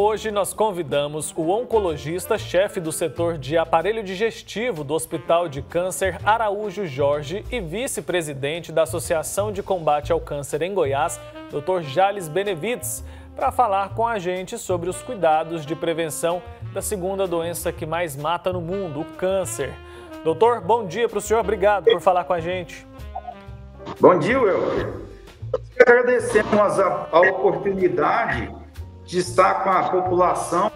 Hoje nós convidamos o oncologista-chefe do setor de aparelho digestivo do Hospital de Câncer Araújo Jorge e vice-presidente da Associação de Combate ao Câncer em Goiás, Dr. Jales Benevides, para falar com a gente sobre os cuidados de prevenção da segunda doença que mais mata no mundo, o câncer. Doutor, bom dia para o senhor, obrigado por falar com a gente. Bom dia, Wilker. Agradecemos a oportunidade de estar com a população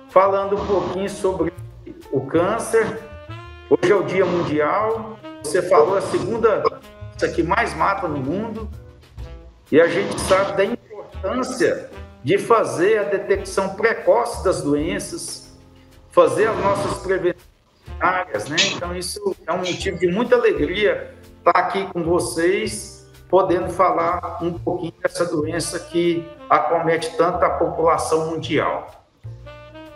falando um pouquinho sobre o câncer. Hoje é o Dia Mundial, você falou a segunda doença que mais mata no mundo e a gente sabe da importância de fazer a detecção precoce das doenças, fazer as nossas prevenções áreas, né? Então isso é um motivo de muita alegria estar aqui com vocês, podendo falar um pouquinho dessa doença que acomete tanto a população mundial.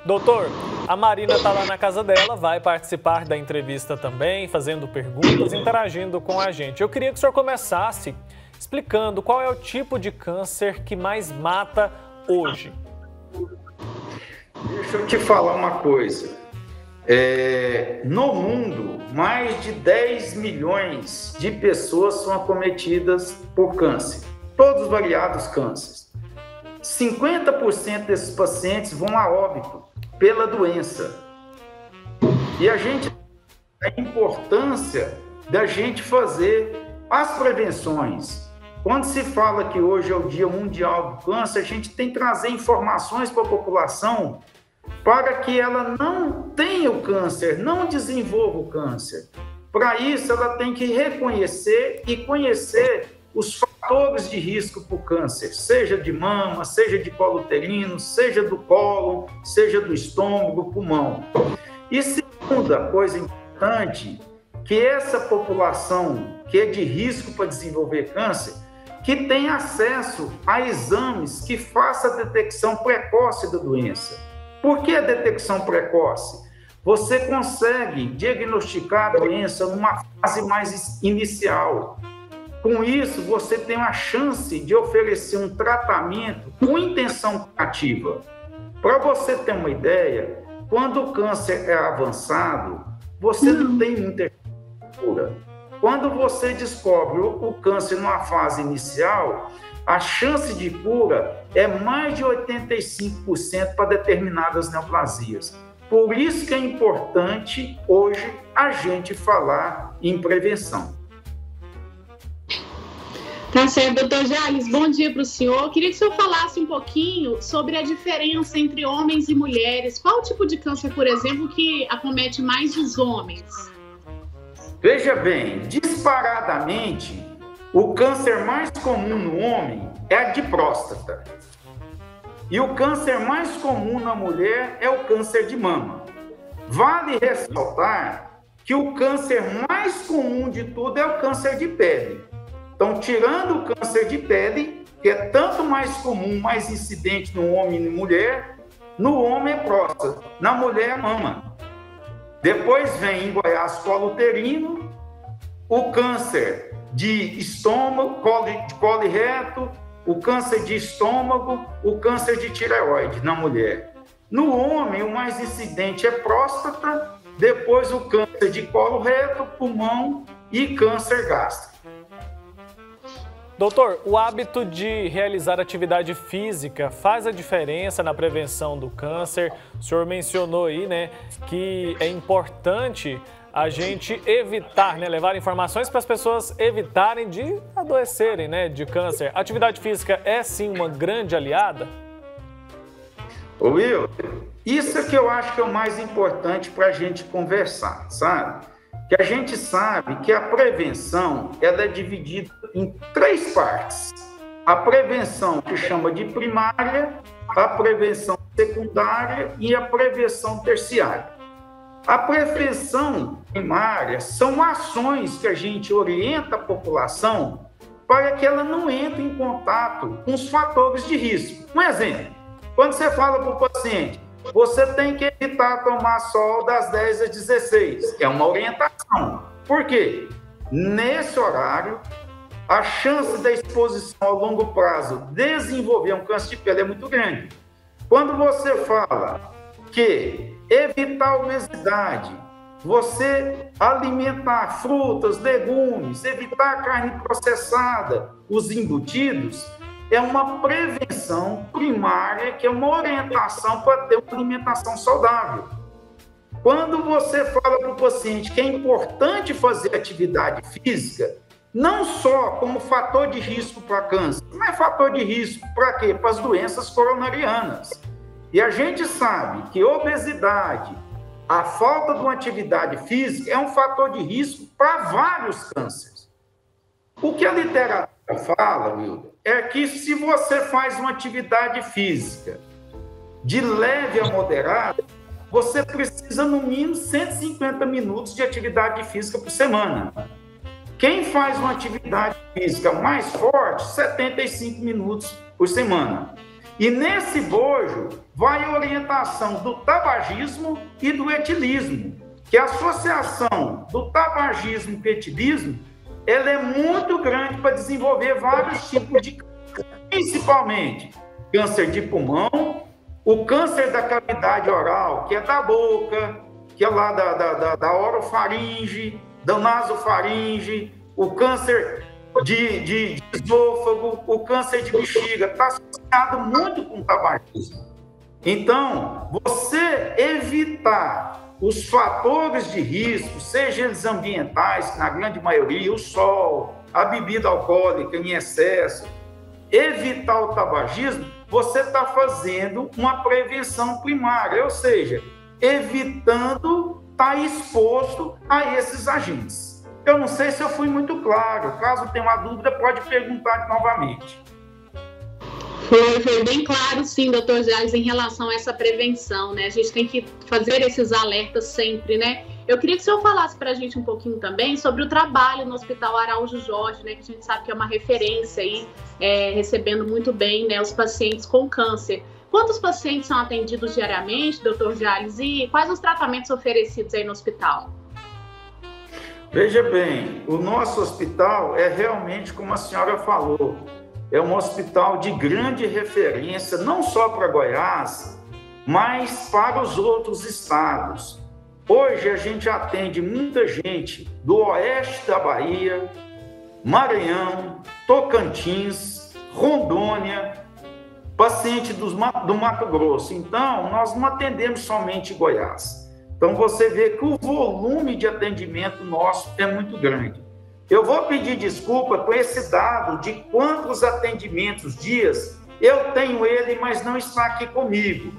Doutor, a Marina está lá na casa dela, vai participar da entrevista também, fazendo perguntas, interagindo com a gente. Eu queria que o senhor começasse explicando qual é o tipo de câncer que mais mata hoje. Deixa eu te falar uma coisa. No mundo, mais de 10 milhões de pessoas são acometidas por câncer, todos os variados cânceres. 50% desses pacientes vão a óbito pela doença. E a importância da gente fazer as prevenções. Quando se fala que hoje é o Dia Mundial do Câncer, a gente tem que trazer informações para a população para que ela não tenha o câncer, não desenvolva o câncer. Para isso, ela tem que reconhecer e conhecer os fatores de risco para o câncer, seja de mama, seja de colo uterino, seja do cólon, seja do estômago, pulmão. E segunda coisa importante, que essa população que é de risco para desenvolver câncer, que tem acesso a exames que façam a detecção precoce da doença. Por que a detecção precoce? Você consegue diagnosticar a doença numa fase mais inicial. Com isso, você tem a chance de oferecer um tratamento com intenção curativa. Para você ter uma ideia, quando o câncer é avançado, você não tem muita cura. Quando você descobre o câncer numa fase inicial, a chance de cura é mais de 85% para determinadas neoplasias. Por isso que é importante hoje a gente falar em prevenção. Tá certo, doutor Jales, bom dia para o senhor. Queria que o senhor falasse um pouquinho sobre a diferença entre homens e mulheres. Qual o tipo de câncer, por exemplo, que acomete mais os homens? Veja bem, disparadamente, o câncer mais comum no homem é a de próstata. E o câncer mais comum na mulher é o câncer de mama. Vale ressaltar que o câncer mais comum de tudo é o câncer de pele. Então, tirando o câncer de pele, que é tanto mais comum, mais incidente no homem e na mulher, no homem é próstata, na mulher é mama. Depois vem em Goiás colo uterino, o câncer de estômago, colo e reto, o câncer de estômago, o câncer de tireoide na mulher. No homem, o mais incidente é próstata, depois o câncer de colo reto, pulmão e câncer gástrico. Doutor, o hábito de realizar atividade física faz a diferença na prevenção do câncer? O senhor mencionou aí, né, que é importante a gente evitar, né, levar informações para as pessoas evitarem de adoecerem, né, de câncer. A atividade física é, sim, uma grande aliada? Ô Will, isso é que eu acho que é o mais importante para a gente conversar, sabe? Que a gente sabe que a prevenção ela é dividida em 3 partes. A prevenção que chama de primária, a prevenção secundária e a prevenção terciária. A prevenção primária são ações que a gente orienta a população para que ela não entre em contato com os fatores de risco. Um exemplo, quando você fala para o paciente, você tem que evitar tomar sol das 10 às 16. É uma orientação. Por quê? Nesse horário, a chance da exposição a longo prazo desenvolver um câncer de pele é muito grande. Quando você fala que evitar a obesidade, você alimentar frutas, legumes, evitar a carne processada, os embutidos, é uma prevenção primária, que é uma orientação para ter uma alimentação saudável. Quando você fala para o paciente que é importante fazer atividade física, não só como fator de risco para câncer, mas fator de risco para quê? Para as doenças coronarianas. E a gente sabe que obesidade, a falta de uma atividade física é um fator de risco para vários cânceres. O que a literatura fala, Wilder, é que se você faz uma atividade física de leve a moderada, você precisa no mínimo 150 minutos de atividade física por semana. Quem faz uma atividade física mais forte, 75 minutos por semana. E nesse bojo vai a orientação do tabagismo e do etilismo, que a associação do tabagismo e etilismo, ela é muito grande para desenvolver vários tipos de câncer, principalmente câncer de pulmão, o câncer da cavidade oral, que é da boca, que é lá da orofaringe, da nasofaringe, o câncer de esôfago, o câncer de bexiga, está associado muito com o tabagismo. Então, você evitar os fatores de risco, sejam eles ambientais, na grande maioria, o sol, a bebida alcoólica em excesso, evitar o tabagismo, você está fazendo uma prevenção primária, ou seja, evitando estar exposto a esses agentes. Eu não sei se eu fui muito claro. Caso tenha uma dúvida, pode perguntar novamente. Foi bem claro, sim, doutor Jales, em relação a essa prevenção, né? A gente tem que fazer esses alertas sempre, né? Eu queria que o senhor falasse para a gente um pouquinho também sobre o trabalho no Hospital Araújo Jorge, né? Que a gente sabe que é uma referência aí, recebendo muito bem, né, os pacientes com câncer. Quantos pacientes são atendidos diariamente, doutor Jales, e quais os tratamentos oferecidos aí no hospital? Veja bem, o nosso hospital é realmente, como a senhora falou, é um hospital de grande referência, não só para Goiás, mas para os outros estados. Hoje a gente atende muita gente do oeste da Bahia, Maranhão, Tocantins, Rondônia, paciente do Mato Grosso. Então, nós não atendemos somente Goiás. Então, você vê que o volume de atendimento nosso é muito grande. Eu vou pedir desculpa com esse dado de quantos atendimentos, dias, eu tenho ele, mas não está aqui comigo.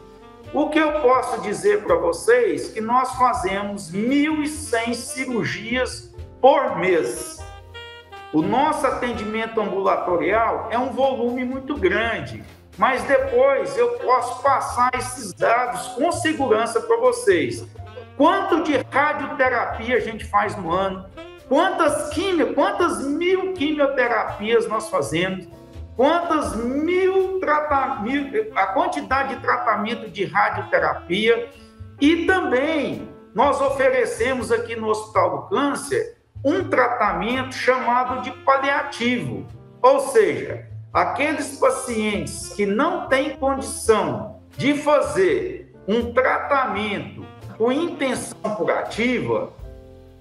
O que eu posso dizer para vocês é que nós fazemos 1.100 cirurgias por mês. O nosso atendimento ambulatorial é um volume muito grande, mas depois eu posso passar esses dados com segurança para vocês. Quanto de radioterapia a gente faz no ano? Quantas 1.000 quimioterapias nós fazemos? Quantas a quantidade de tratamento de radioterapia? E também nós oferecemos aqui no Hospital do Câncer um tratamento chamado de paliativo, ou seja, aqueles pacientes que não têm condição de fazer um tratamento com intenção curativa,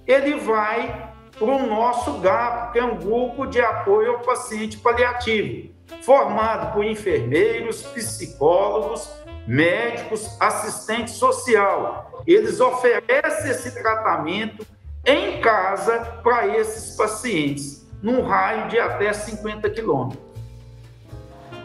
ele vai para o nosso GAP, que é um grupo de apoio ao paciente paliativo, formado por enfermeiros, psicólogos, médicos, assistente social. Eles oferecem esse tratamento em casa para esses pacientes, num raio de até 50 quilômetros.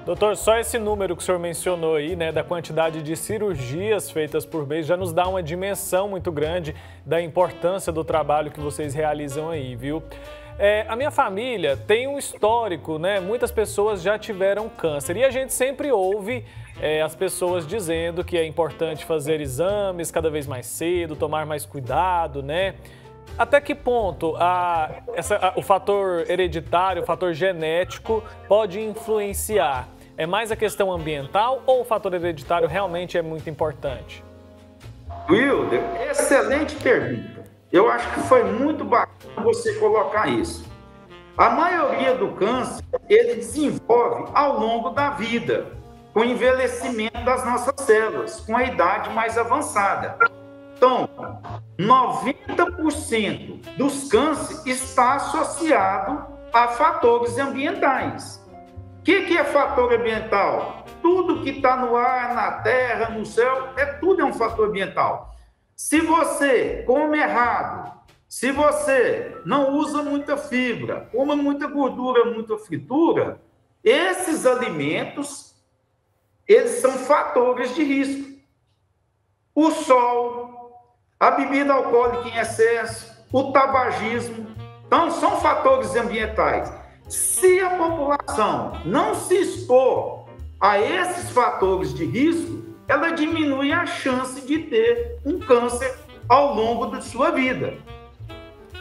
Doutor, só esse número que o senhor mencionou aí, né, da quantidade de cirurgias feitas por mês, já nos dá uma dimensão muito grande da importância do trabalho que vocês realizam aí, viu? A minha família tem um histórico, né? Muitas pessoas já tiveram câncer e a gente sempre ouve as pessoas dizendo que é importante fazer exames cada vez mais cedo, tomar mais cuidado, né? Até que ponto o fator hereditário, o fator genético pode influenciar? É mais a questão ambiental ou o fator hereditário realmente é muito importante? Wilder, excelente pergunta. Eu acho que foi muito bacana você colocar isso. A maioria do câncer, ele desenvolve ao longo da vida. com o envelhecimento das nossas células, com a idade mais avançada. Então, 90% dos cânceres está associado a fatores ambientais. O que é fator ambiental? Tudo que está no ar, na terra, no céu, tudo é um fator ambiental. Se você come errado, se você não usa muita fibra, come muita gordura, muita fritura, esses alimentos, eles são fatores de risco. O sol, a bebida alcoólica em excesso, o tabagismo, então são fatores ambientais. Se a população não se expor a esses fatores de risco, ela diminui a chance de ter um câncer ao longo da sua vida.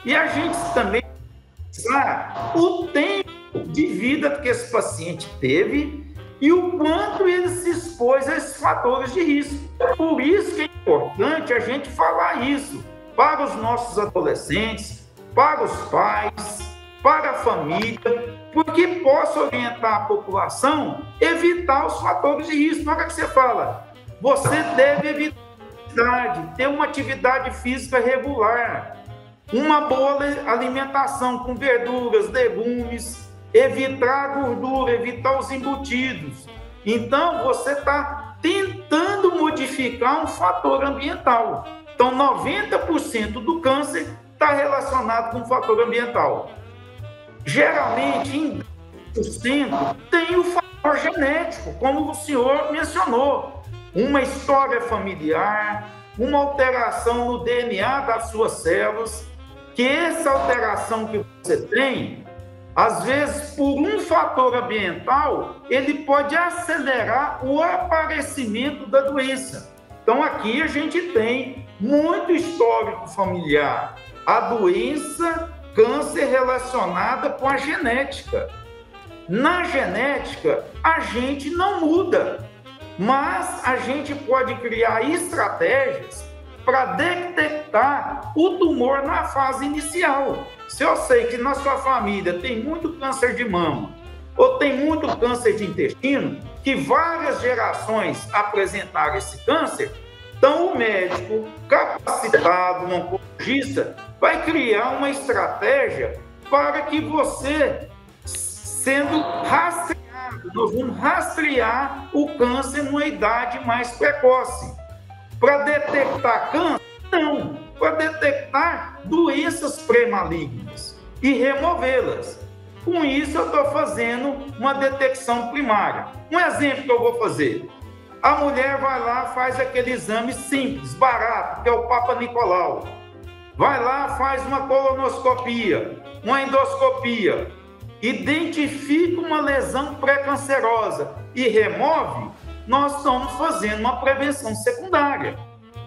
E a gente também sabe o tempo de vida que esse paciente teve e o quanto ele se expôs a esses fatores de risco. Por isso que é importante a gente falar isso para os nossos adolescentes, para os pais, para a família, porque possa orientar a população a evitar os fatores de risco. Na hora que você fala, você deve evitar, ter uma atividade física regular, uma boa alimentação com verduras, legumes, evitar a gordura, evitar os embutidos. Então, você está tentando modificar um fator ambiental. Então, 90% do câncer está relacionado com o fator ambiental. Geralmente, em 10% tem o fator genético, como o senhor mencionou. Uma história familiar, uma alteração no DNA das suas células, que essa alteração que você tem, às vezes, por um fator ambiental, ele pode acelerar o aparecimento da doença. Então, aqui a gente tem muito histórico familiar. A doença, câncer relacionada com a genética. Na genética, a gente não muda, mas a gente pode criar estratégias para detectar o tumor na fase inicial. Se eu sei que na sua família tem muito câncer de mama ou tem muito câncer de intestino, que várias gerações apresentaram esse câncer, então o médico capacitado, um oncologista, vai criar uma estratégia para que você, sendo rastreado, nós vamos rastrear o câncer numa idade mais precoce. Para detectar câncer? Não. Para detectar doenças pré-malignas e removê-las. Com isso, eu estou fazendo uma detecção primária. Um exemplo que eu vou fazer. A mulher vai lá, faz aquele exame simples, barato, que é o Papa Nicolau. Vai lá, faz uma colonoscopia, uma endoscopia, identifica uma lesão pré-cancerosa e remove. Nós estamos fazendo uma prevenção secundária.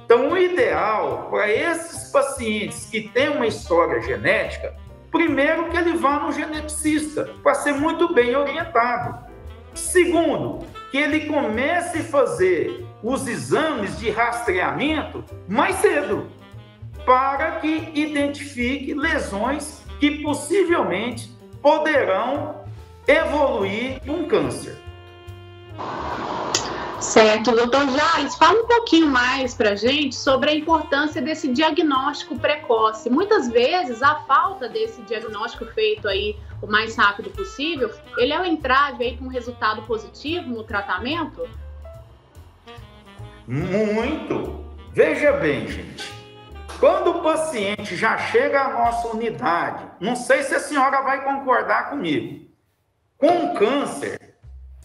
Então, o ideal para esses pacientes que têm uma história genética, primeiro que ele vá no geneticista, para ser muito bem orientado. Segundo, que ele comece a fazer os exames de rastreamento mais cedo, para que identifique lesões que possivelmente poderão evoluir um câncer. Certo, doutor Jales, fala um pouquinho mais para a gente sobre a importância desse diagnóstico precoce. Muitas vezes, a falta desse diagnóstico feito aí o mais rápido possível, ele é o entrave aí para um resultado positivo no tratamento? Muito! Veja bem, gente, quando o paciente já chega à nossa unidade, não sei se a senhora vai concordar comigo, com câncer,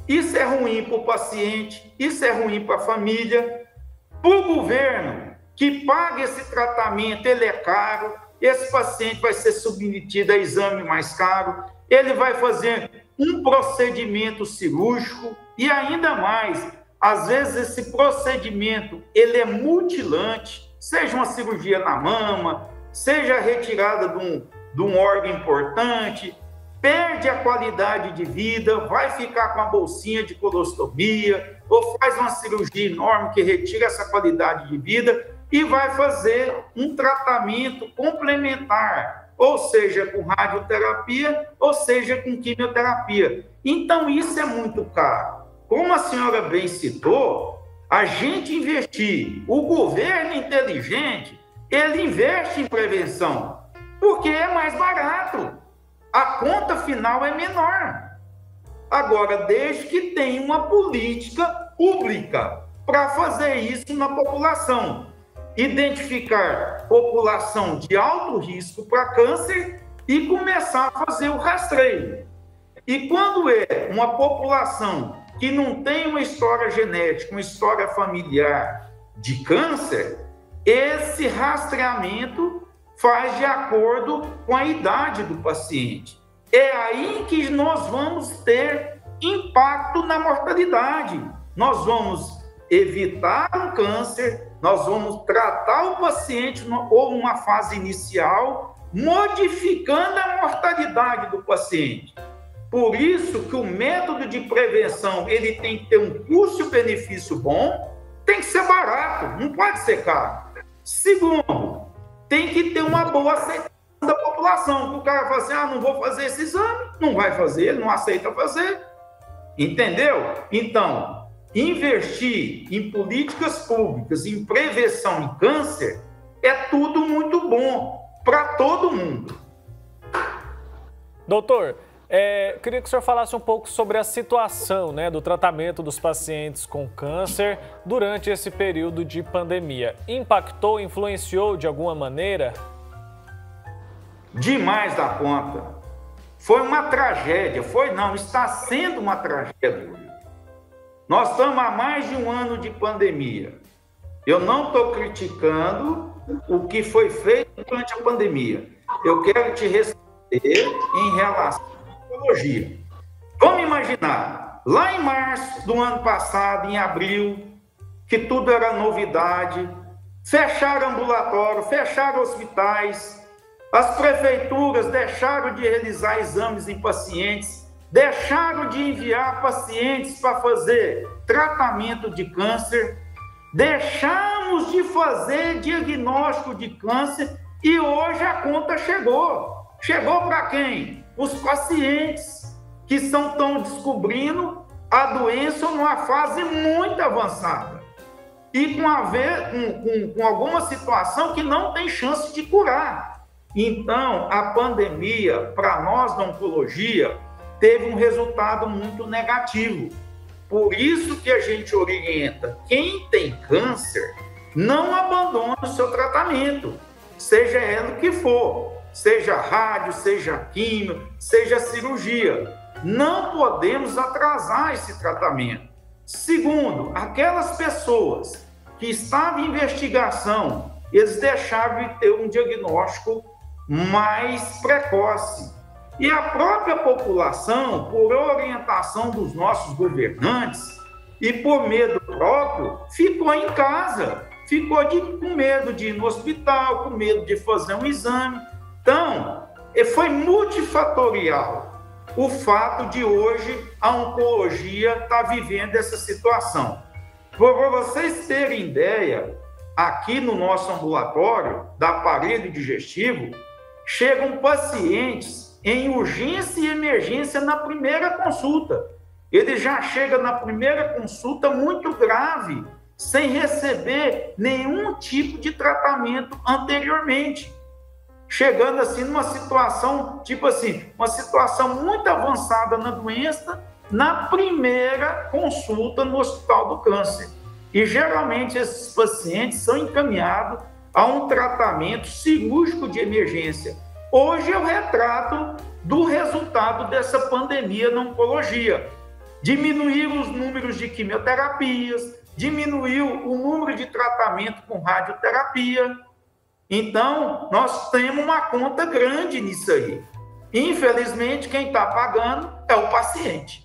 isso é ruim para o paciente, isso é ruim para a família, para o governo, que paga esse tratamento, ele é caro, esse paciente vai ser submetido a exame mais caro, ele vai fazer um procedimento cirúrgico e ainda mais, às vezes esse procedimento, ele é mutilante, seja uma cirurgia na mama, seja a retirada de um órgão importante, perde a qualidade de vida, vai ficar com a bolsinha de colostomia, ou faz uma cirurgia enorme que retira essa qualidade de vida e vai fazer um tratamento complementar, ou seja, com radioterapia, ou seja, com quimioterapia. Então, isso é muito caro. como a senhora bem citou, a gente investir, o governo inteligente, ele investe em prevenção, porque é mais barato, a conta final é menor. Agora, desde que tenha uma política pública para fazer isso na população, identificar população de alto risco para câncer e começar a fazer o rastreio. E quando é uma população que não tem uma história genética, uma história familiar de câncer, esse rastreamento faz de acordo com a idade do paciente. É aí que nós vamos ter impacto na mortalidade. Nós vamos evitar um câncer, nós vamos tratar o paciente ou numa fase inicial, modificando a mortalidade do paciente. Por isso que o método de prevenção, ele tem que ter um custo-benefício bom, tem que ser barato, não pode ser caro. Segundo, tem que ter uma boa aceitação da população. O cara fala assim, não vou fazer esse exame, não vai fazer, ele não aceita fazer. Entendeu? Então, investir em políticas públicas, em prevenção em câncer, é tudo muito bom para todo mundo. Doutor, queria que o senhor falasse um pouco sobre a situação, né, do tratamento dos pacientes com câncer durante esse período de pandemia. Impactou, influenciou de alguma maneira? Demais da conta. Foi uma tragédia. Está sendo uma tragédia. Nós estamos há mais de um ano de pandemia. Eu não estou criticando o que foi feito durante a pandemia. Eu quero te responder em relação à oncologia. Vamos imaginar, lá em março do ano passado, em abril, que tudo era novidade, fecharam ambulatório, fecharam hospitais, as prefeituras deixaram de realizar exames em pacientes, deixaram de enviar pacientes para fazer tratamento de câncer, deixamos de fazer diagnóstico de câncer e hoje a conta chegou. Chegou para quem? Os pacientes que estão descobrindo a doença numa fase muito avançada e com alguma situação que não tem chance de curar. Então, a pandemia, para nós da oncologia, teve um resultado muito negativo. Por isso que a gente orienta quem tem câncer, não abandone o seu tratamento, seja ele o que for, seja rádio, seja químio, seja cirurgia. Não podemos atrasar esse tratamento. Segundo, aquelas pessoas que estavam em investigação, eles deixaram de ter um diagnóstico mais precoce. E a própria população, por orientação dos nossos governantes e por medo próprio, ficou em casa, ficou com medo de ir no hospital, com medo de fazer um exame. Então, foi multifatorial o fato de hoje a oncologia estar vivendo essa situação. Para vocês terem ideia, aqui no nosso ambulatório, da aparelho digestivo, chegam pacientes em urgência e emergência na primeira consulta. Ele já chega na primeira consulta muito grave, sem receber nenhum tipo de tratamento anteriormente. Chegando assim numa situação, uma situação muito avançada na doença, na primeira consulta no Hospital do Câncer. E geralmente esses pacientes são encaminhados a um tratamento cirúrgico de emergência. Hoje é o retrato do resultado dessa pandemia na oncologia. Diminuiu os números de quimioterapias, diminuiu o número de tratamento com radioterapia. Então, nós temos uma conta grande nisso aí. Infelizmente, quem está pagando é o paciente.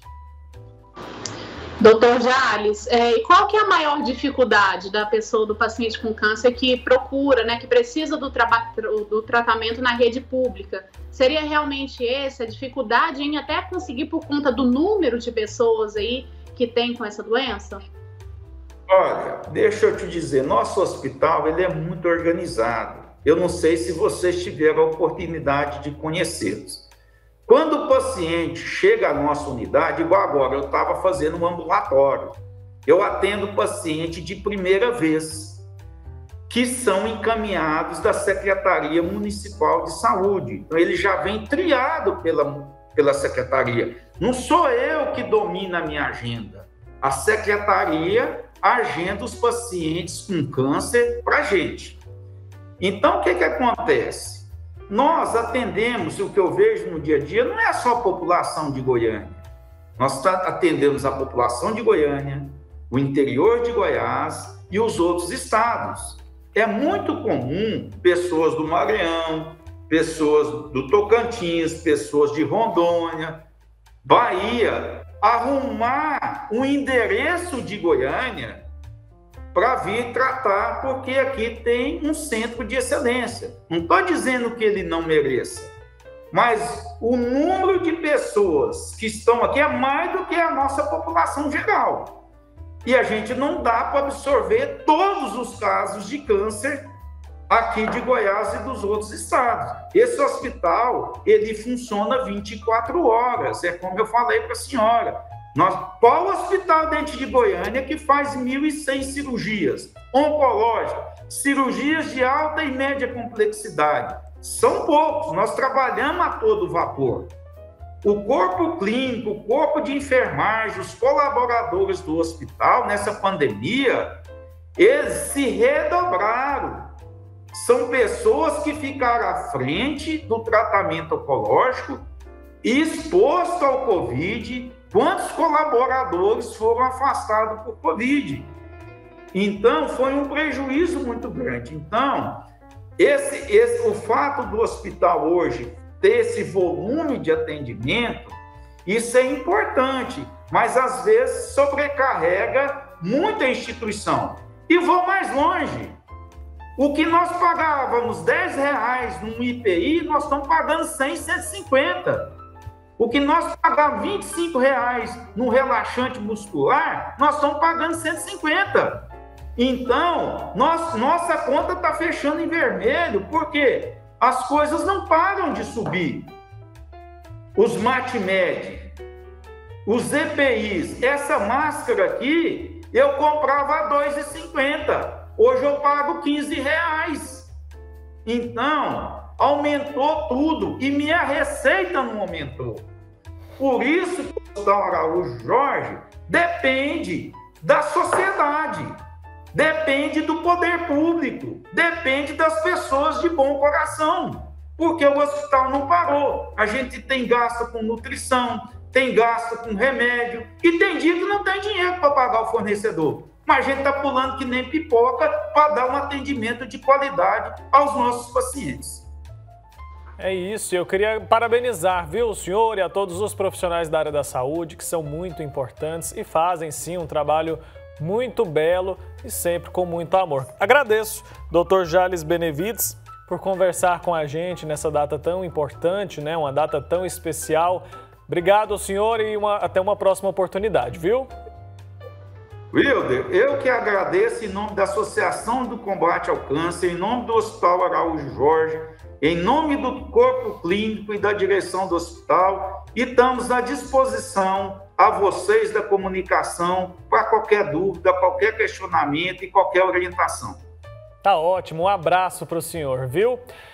Doutor Jales, e qual que é a maior dificuldade da pessoa, do paciente com câncer que procura, né, que precisa do tratamento na rede pública? Seria realmente essa a dificuldade em até conseguir por conta do número de pessoas aí que tem com essa doença? Olha, deixa eu te dizer, nosso hospital ele é muito organizado. Eu não sei se vocês tiveram a oportunidade de conhecê-los. Quando o paciente chega à nossa unidade, igual agora, eu estava fazendo um ambulatório, eu atendo paciente de primeira vez, que são encaminhados da Secretaria Municipal de Saúde. Então, ele já vem triado pela Secretaria. Não sou eu que domino a minha agenda. A Secretaria agenda os pacientes com câncer para a gente. Então, o que acontece? Nós atendemos, o que eu vejo no dia a dia, não é só a população de Goiânia. Nós atendemos a população de Goiânia, o interior de Goiás e os outros estados. É muito comum pessoas do Maranhão, pessoas do Tocantins, pessoas de Rondônia, Bahia, arrumar um endereço de Goiânia para vir tratar, porque aqui tem um centro de excelência. Não estou dizendo que ele não mereça, mas o número de pessoas que estão aqui é mais do que a nossa população geral. E a gente não dá para absorver todos os casos de câncer aqui de Goiás e dos outros estados. Esse hospital, ele funciona 24 horas, é como eu falei para a senhora. Qual hospital dentro de Goiânia que faz 1.100 cirurgias oncológicas, cirurgias de alta e média complexidade? São poucos, nós trabalhamos a todo vapor. O corpo clínico, o corpo de enfermagem, os colaboradores do hospital, nessa pandemia, eles se redobraram. São pessoas que ficaram à frente do tratamento oncológico e expostos ao Covid. Quantos colaboradores foram afastados por Covid? Então, foi um prejuízo muito grande. Então, o fato do hospital hoje ter esse volume de atendimento, isso é importante, mas às vezes sobrecarrega muita instituição. E vou mais longe. O que nós pagávamos R$10 num IPI, nós estamos pagando 100, 150. O que nós pagávamos R$25 num relaxante muscular, nós estamos pagando 150. Então, nossa conta está fechando em vermelho, porque as coisas não param de subir. Os MatMed, os EPIs, essa máscara aqui, eu comprava a R$2,50. Hoje eu pago R$15. Então, aumentou tudo e minha receita não aumentou. Por isso que o Hospital Araújo Jorge depende da sociedade, depende do poder público, depende das pessoas de bom coração, porque o hospital não parou. A gente tem gasto com nutrição, tem gasto com remédio, e tem dia que não tem dinheiro para pagar o fornecedor. Mas a gente está pulando que nem pipoca para dar um atendimento de qualidade aos nossos pacientes. É isso, eu queria parabenizar, viu, o senhor e a todos os profissionais da área da saúde, que são muito importantes e fazem, sim, um trabalho muito belo e sempre com muito amor. Agradeço, Dr. Jales Benevides, por conversar com a gente nessa data tão importante, né? Uma data tão especial. Obrigado, senhor, e até uma próxima oportunidade, viu? Wilder, eu que agradeço em nome da Associação do Combate ao Câncer, em nome do Hospital Araújo Jorge, em nome do Corpo Clínico e da direção do hospital, e estamos à disposição a vocês da comunicação para qualquer dúvida, qualquer questionamento e qualquer orientação. Tá ótimo, um abraço para o senhor, viu?